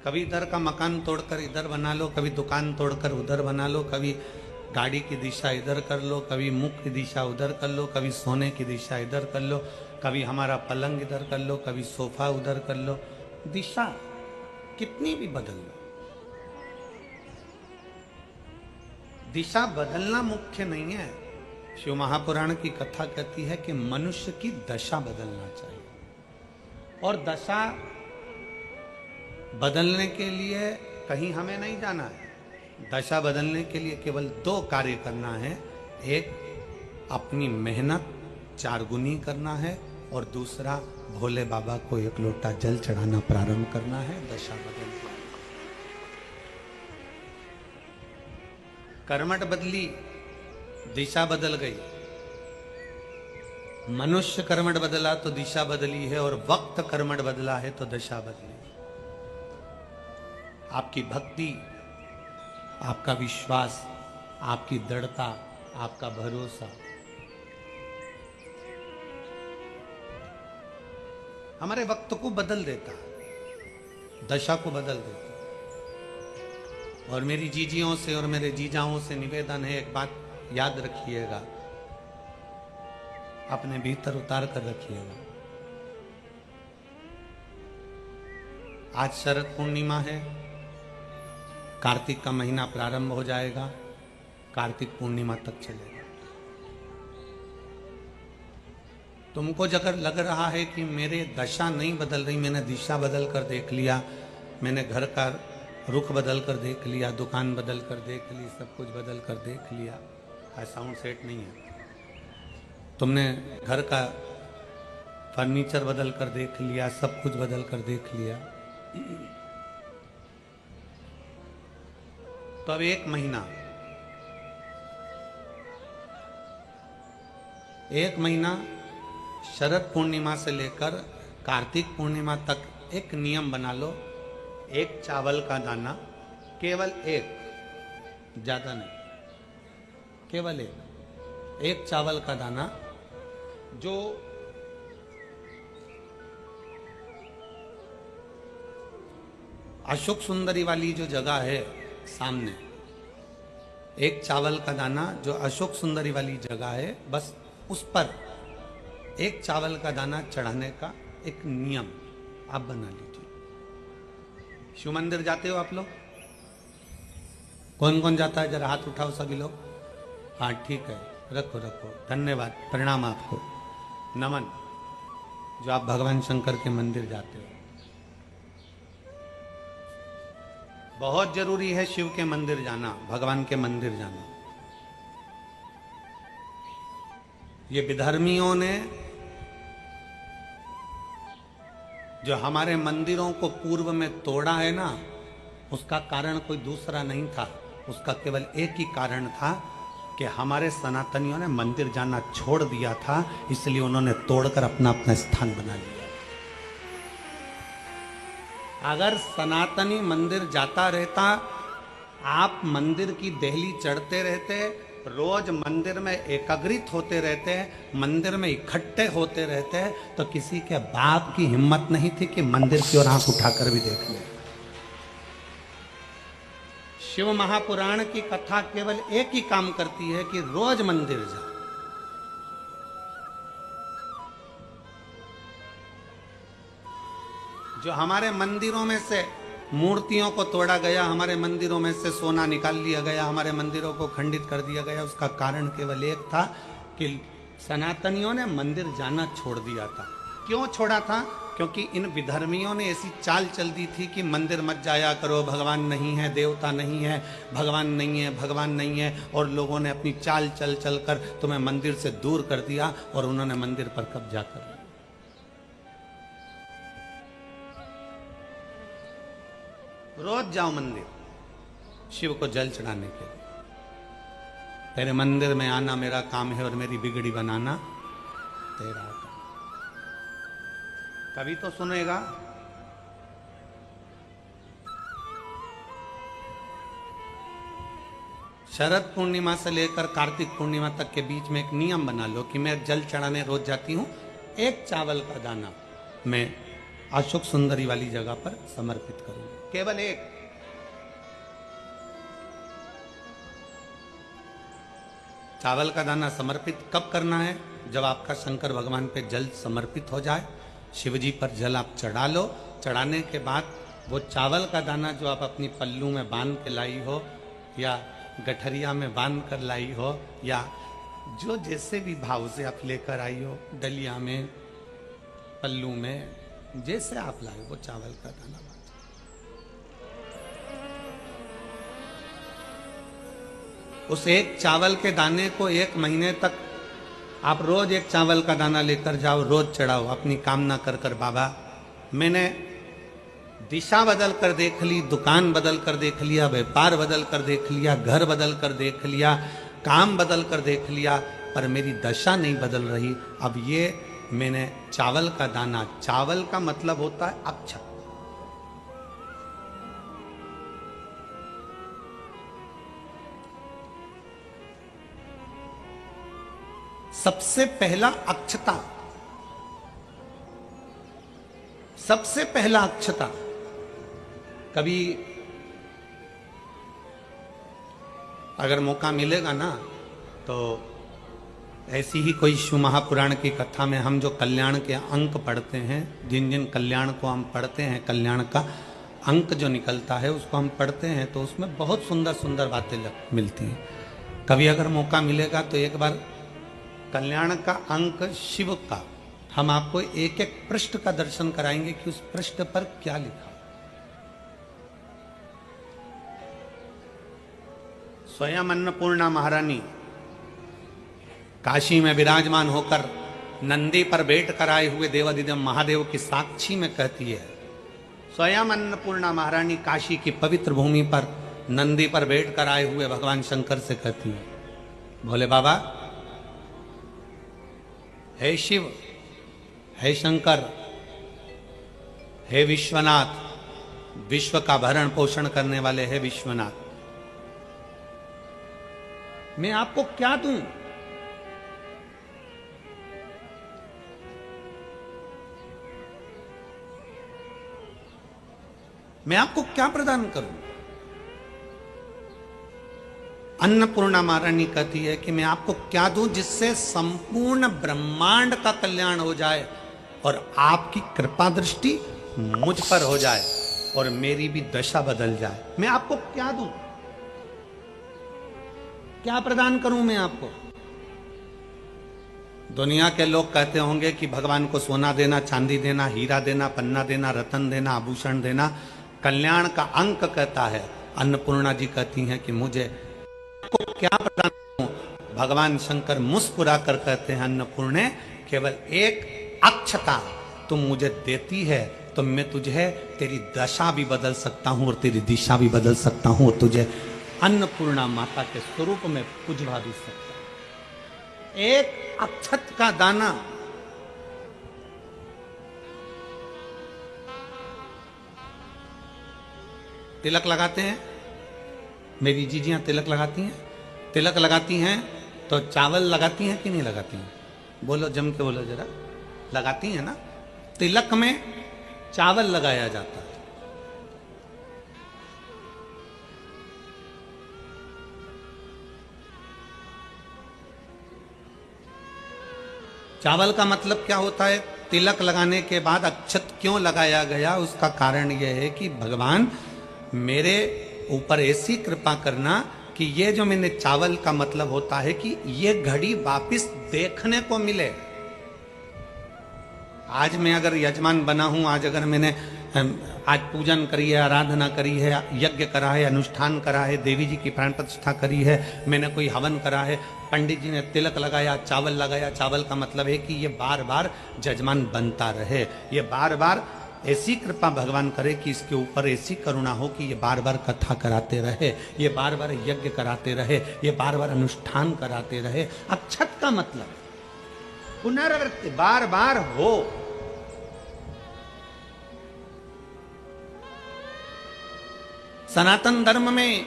कभी इधर का मकान तोड़कर इधर बना लो, कभी दुकान तोड़कर उधर बना लो, कभी गाड़ी की दिशा इधर कर लो, कभी मुख की दिशा उधर कर लो, कभी सोने की दिशा इधर कर लो, कभी हमारा पलंग इधर कर लो, कभी सोफा उधर कर लो। दिशा कितनी भी बदल लो, दिशा बदलना मुख्य नहीं है। शिव महापुराण की कथा कहती है कि मनुष्य की दशा बदलना चाहिए, और दशा बदलने के लिए कहीं हमें नहीं जाना है। दशा बदलने के लिए केवल 2 कार्य करना है। एक, अपनी मेहनत 4 गुनी करना है, और दूसरा, भोले बाबा को 1 लोटा जल चढ़ाना प्रारंभ करना है। दशा बदलना, कर्मठ बदली, दिशा बदल गई। मनुष्य कर्मठ बदला तो दिशा बदली है, और वक्त कर्मठ बदला है तो दशा बदली। आपकी भक्ति, आपका विश्वास, आपकी दृढ़ता, आपका भरोसा हमारे वक्त को बदल देता है, दशा को बदल देता है। और मेरी जीजियों से और मेरे जीजाओं से निवेदन है, एक बात याद रखिएगा, अपने भीतर उतार कर रखिएगा। आज शरद पूर्णिमा है, कार्तिक का महीना प्रारंभ हो जाएगा, कार्तिक पूर्णिमा तक चलेगा। तुमको अगर लग रहा है कि मेरे दशा नहीं बदल रही, मैंने दिशा बदल कर देख लिया, मैंने घर का रुख बदल कर देख लिया, दुकान बदल कर देख ली, सब कुछ बदल कर देख लिया, साउंड सेट नहीं है। तुमने घर का फर्नीचर बदल कर देख लिया, सब कुछ बदल कर देख लिया, तो अब 1 महीना शरद पूर्णिमा से लेकर कार्तिक पूर्णिमा तक एक नियम बना लो। 1 चावल का दाना, केवल 1, ज्यादा नहीं, केवल 1 चावल का दाना, जो अशोक सुंदरी वाली जो जगह है सामने, 1 चावल का दाना जो अशोक सुंदरी वाली जगह है, बस उस पर 1 चावल का दाना चढ़ाने का एक नियम आप बना लीजिए। शिव मंदिर जाते हो आप लोग? कौन कौन जाता है? जरा हाथ उठाओ सभी लोग। हाँ ठीक है, रखो रखो, धन्यवाद, प्रणाम आपको, नमन, जो आप भगवान शंकर के मंदिर जाते हो। बहुत जरूरी है शिव के मंदिर जाना, भगवान के मंदिर जाना। ये विधर्मियों ने जो हमारे मंदिरों को पूर्व में तोड़ा है ना, उसका कारण कोई दूसरा नहीं था, उसका केवल एक ही कारण था कि हमारे सनातनियों ने मंदिर जाना छोड़ दिया था, इसलिए उन्होंने तोड़कर अपना अपना स्थान बना लिया। अगर सनातनी मंदिर जाता रहता, आप मंदिर की देहली चढ़ते रहते, रोज मंदिर में एकाग्रित होते रहते, मंदिर में इकट्ठे होते रहते, तो किसी के बाप की हिम्मत नहीं थी कि मंदिर की ओर आंख उठाकर भी देख ले। शिव महापुराण की कथा केवल एक ही काम करती है कि रोज मंदिर जाओ। जो हमारे मंदिरों में से मूर्तियों को तोड़ा गया, हमारे मंदिरों में से सोना निकाल लिया गया, हमारे मंदिरों को खंडित कर दिया गया, उसका कारण केवल एक था कि सनातनियों ने मंदिर जाना छोड़ दिया था। क्यों छोड़ा था? क्योंकि इन विधर्मियों ने ऐसी चाल चल दी थी कि मंदिर मत जाया करो, भगवान नहीं है, देवता नहीं है, भगवान नहीं है, भगवान नहीं है, और लोगों ने अपनी चाल चल चल कर तुम्हें मंदिर से दूर कर दिया और उन्होंने मंदिर पर कब्जा कर लिया। रोज जाओ मंदिर शिव को जल चढ़ाने के लिए। तेरे मंदिर में आना मेरा काम है और मेरी बिगड़ी बनाना तेरा काम। कभी तो सुनेगा। शरद पूर्णिमा से लेकर कार्तिक पूर्णिमा तक के बीच में एक नियम बना लो कि मैं जल चढ़ाने रोज जाती हूं, 1 चावल का दाना मैं अशोक सुंदरी वाली जगह पर समर्पित करूंगा। केवल एक। चावल का दाना समर्पित कब करना है? जब आपका शंकर भगवान पे जल समर्पित हो जाए, शिव जी पर जल आप चढ़ा लो। चढ़ाने के बाद वो चावल का दाना जो आप अपनी पल्लू में बांध के लाई हो या गठरिया में बांध कर लाई हो या जो जैसे भी भाव से आप लेकर आई हो, डलिया में, पल्लू में, जैसे आप लाए वो चावल का दाना बांध। उस एक चावल के दाने को 1 महीने तक आप रोज एक चावल का दाना लेकर जाओ, रोज चढ़ाओ, अपनी कामना कर कर बाबा मैंने दिशा बदल कर देख ली, दुकान बदल कर देख लिया, व्यापार बदल कर देख लिया, घर बदल कर देख लिया, काम बदल कर देख लिया, पर मेरी दशा नहीं बदल रही। अब ये मैंने चावल का दाना, चावल का मतलब होता है अक्षत। सबसे पहला अक्षता, सबसे पहला अक्षता। कभी अगर मौका मिलेगा ना तो ऐसी ही कोई शिव महापुराण की कथा में हम जो कल्याण के अंक पढ़ते हैं, जिन जिन कल्याण को हम पढ़ते हैं, कल्याण का अंक जो निकलता है उसको हम पढ़ते हैं, तो उसमें बहुत सुंदर सुंदर बातें मिलती हैं। कभी अगर मौका मिलेगा तो एक बार कल्याण का अंक शिव का हम आपको एक एक पृष्ठ का दर्शन कराएंगे कि उस पृष्ठ पर क्या लिखा। स्वयं अन्नपूर्णा महारानी काशी में विराजमान होकर नंदी पर बैठ कर आए हुए देवादिदेव महादेव की साक्षी में कहती है, स्वयं अन्नपूर्णा महारानी काशी की पवित्र भूमि पर नंदी पर बैठ कर आए हुए भगवान शंकर से कहती है, भोले बाबा, हे शिव, हे शंकर, हे विश्वनाथ, विश्व का भरण पोषण करने वाले हे विश्वनाथ, मैं आपको क्या दूं? मैं आपको क्या प्रदान करूं? अन्नपूर्णा महारानी कहती है कि मैं आपको क्या दूं जिससे संपूर्ण ब्रह्मांड का कल्याण हो जाए और आपकी कृपा दृष्टि मुझ पर हो जाए और मेरी भी दशा बदल जाए। मैं आपको क्या दूं? क्या प्रदान करूं मैं आपको? दुनिया के लोग कहते होंगे कि भगवान को सोना देना, चांदी देना, हीरा देना, पन्ना देना, रतन देना, आभूषण देना। कल्याण का अंक कहता है, अन्नपूर्णा जी कहती हैं कि मुझे को क्या प्रदान करूं? भगवान शंकर मुस्कुरा कर कहते हैं, अन्नपूर्णे, केवल एक अक्षता तुम मुझे देती है तो मैं तुझे तेरी दशा भी बदल सकता हूं और तेरी दिशा भी बदल सकता हूं और तुझे अन्नपूर्णा माता के स्वरूप में पुजवा भी सकता हूं। एक अक्षत का दाना तिलक लगाते हैं, मेरी जीजियां तिलक लगाती हैं, तिलक लगाती हैं तो चावल लगाती हैं कि नहीं लगाती हैं? बोलो, जम के बोलो जरा। लगाती हैं ना? तिलक में चावल लगाया जाता है। चावल का मतलब क्या होता है? तिलक लगाने के बाद अक्षत क्यों लगाया गया? उसका कारण यह है कि भगवान मेरे ऊपर ऐसी कृपा करना कि ये जो मैंने चावल का मतलब होता है कि ये घड़ी वापिस देखने को मिले। आज मैं अगर यजमान बना हूं, आज अगर मैंने आज पूजन करी है, आराधना करी है, यज्ञ करा है, अनुष्ठान करा है, देवी जी की प्राण प्रतिष्ठा करी है, मैंने कोई हवन करा है, पंडित जी ने तिलक लगाया, चावल लगाया। चावल का मतलब है कि ये बार बार जजमान बनता रहे, ये बार बार ऐसी कृपा भगवान करे कि इसके ऊपर ऐसी करुणा हो कि ये बार बार कथा कराते रहे, ये बार बार यज्ञ कराते रहे, ये बार बार अनुष्ठान कराते रहे। अक्षत का मतलब पुनरावृत्ति, बार बार हो। सनातन धर्म में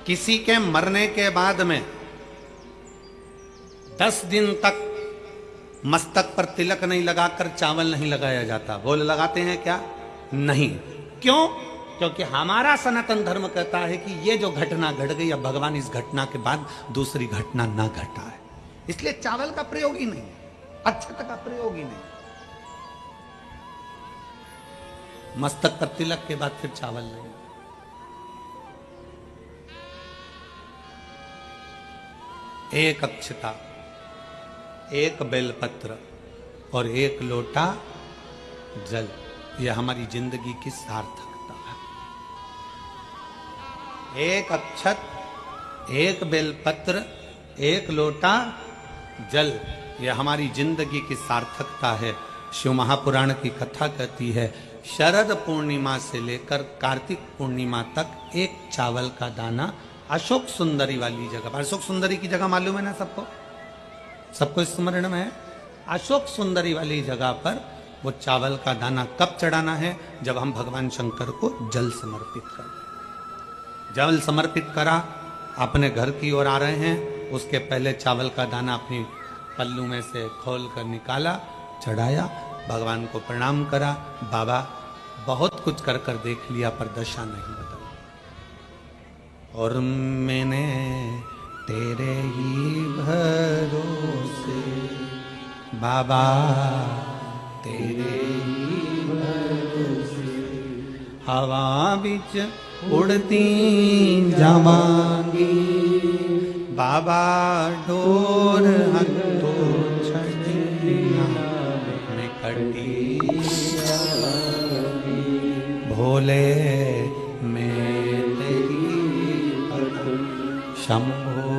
किसी के मरने के बाद में 10 दिन तक मस्तक पर तिलक नहीं लगाकर चावल नहीं लगाया जाता। बोल लगाते हैं क्या? नहीं। क्यों? क्योंकि हमारा सनातन धर्म कहता है कि ये जो घटना घट गई, अब भगवान इस घटना के बाद दूसरी घटना ना घटा है, इसलिए चावल का प्रयोग ही नहीं, अक्षत का प्रयोग ही नहीं। मस्तक पर तिलक के बाद फिर चावल नहीं। एक अक्षता, एक बेलपत्र और एक लोटा जल, यह हमारी जिंदगी की सार्थकता है। एक अक्षत, एक बेलपत्र, एक लोटा जल, यह हमारी जिंदगी की सार्थकता है। शिव महापुराण की कथा कहती है, शरद पूर्णिमा से लेकर कार्तिक पूर्णिमा तक एक चावल का दाना अशोक सुंदरी वाली जगह, अशोक सुंदरी की जगह मालूम है ना सबको? सबको स्मरण में है? अशोक सुंदरी वाली जगह पर वो चावल का दाना कब चढ़ाना है? जब हम भगवान शंकर को जल समर्पित कर, जल समर्पित करा, अपने घर की ओर आ रहे हैं, उसके पहले चावल का दाना अपनी पल्लू में से खोल कर निकाला, चढ़ाया, भगवान को प्रणाम करा। बाबा बहुत कुछ कर कर देख लिया पर दशा नहीं बदली, और मैंने तेरे ही भरोसे बाबा, तेरे ही भरोसे हवा बिच उड़ती जावांगी बाबा, डोर हथो छड़िया में कटी भोले, मैं तेरी शंभो,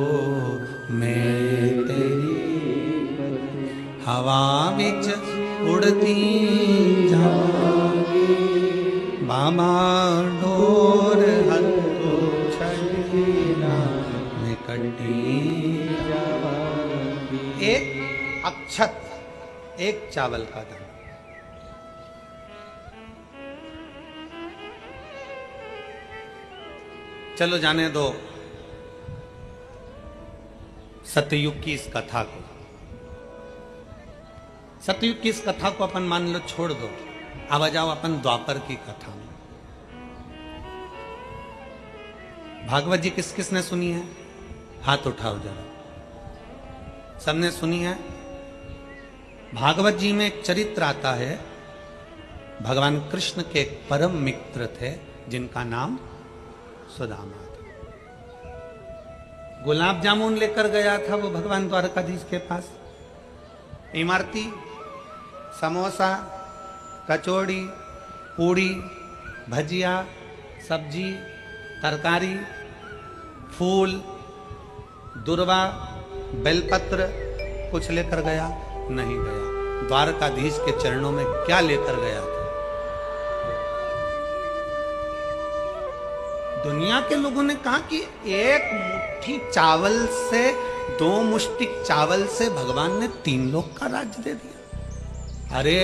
मैं तेरी हवा बिच उड़ती जावांगी बाबा, डोर हथो छड़िया में कटी जावांगी। एक अक्षत, एक चावल का दाना, चलो जाने दो सतयुग की इस कथा को। सतयुग की इस कथा को अपन मान लो छोड़ दो, अब आ जाओ अपन द्वापर की कथा में। भागवत जी किस किसने सुनी है? हाथ उठाओ जरा, सबने सुनी है? भागवत जी में एक चरित्र आता है, भगवान कृष्ण के एक परम मित्र थे जिनका नाम सुदामा था। गुलाब जामुन लेकर गया था वो भगवान द्वारकाधीश के पास, इमरती, समोसा, कचौड़ी, पूड़ी, भजिया, सब्जी, तरकारी, फूल, दुर्वा, बेलपत्र कुछ लेकर गया? नहीं गया। द्वारकाधीश के चरणों में क्या लेकर गया था? दुनिया के लोगों ने कहा कि एक मुट्ठी चावल से, 2 मुष्टिक चावल से भगवान ने 3 लोक का राज्य दे दिया। अरे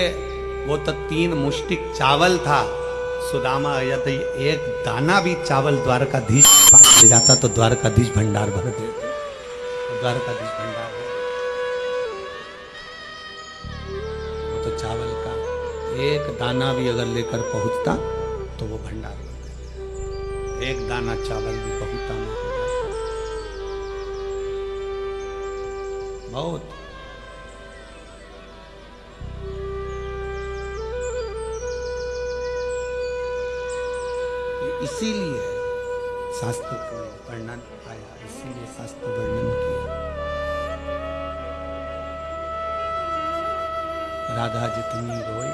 वो तो 3 मुष्टिक चावल था। सुदामा यदि एक दाना भी चावल द्वारकाधीश के पास ले जाता तो द्वारकाधीश भंडार भर देते, द्वारकाधीश भंडार भर देते। वो तो चावल का एक दाना भी अगर लेकर पहुंचता तो वो भंडार भर देते। एक दाना चावल भी बहुत आना हो जाता, बहुत। इसीलिए शास्त्र को वर्णन आया, इसीलिए शास्त्र वर्णन किया। राधा जितनी रोई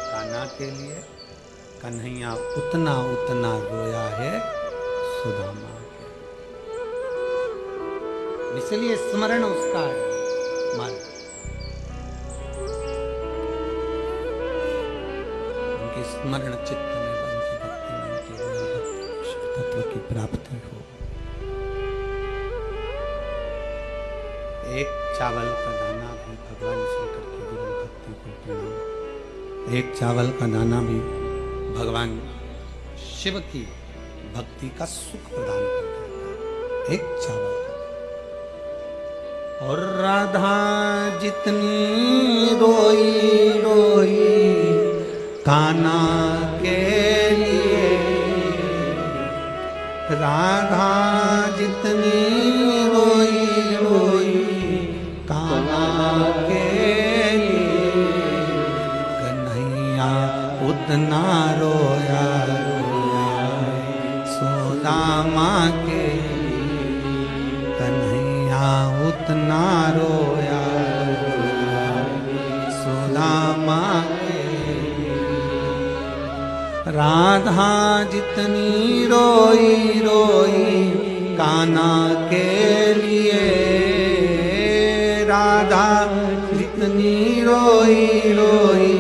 कान्हा के लिए, कन्हैया उतना उतना रोया है सुदामा के। इसलिए स्मरण उसका है। उनके स्मरण चित्त में, उनकी भक्ति में, उनकी तत्व की प्राप्ति हो। एक चावल का दाना भी भगवान शंकर की दिव्य भक्ति को प्रणाम। एक चावल का दाना भी भगवान शिव की भक्ति का सुख प्रदान करता है। एक चावल का, और राधा जितनी रोई रोई कान्हा के लिए, राधा जितनी रोई रोई कान्हा के लिए, कन्हैया उतना रोया रोया सुदामा के, कन्हैया उतना रोया रोया सुदामा के। राधा जितनी रोई रोई कान्हा के लिए, राधा जितनी रोई रोई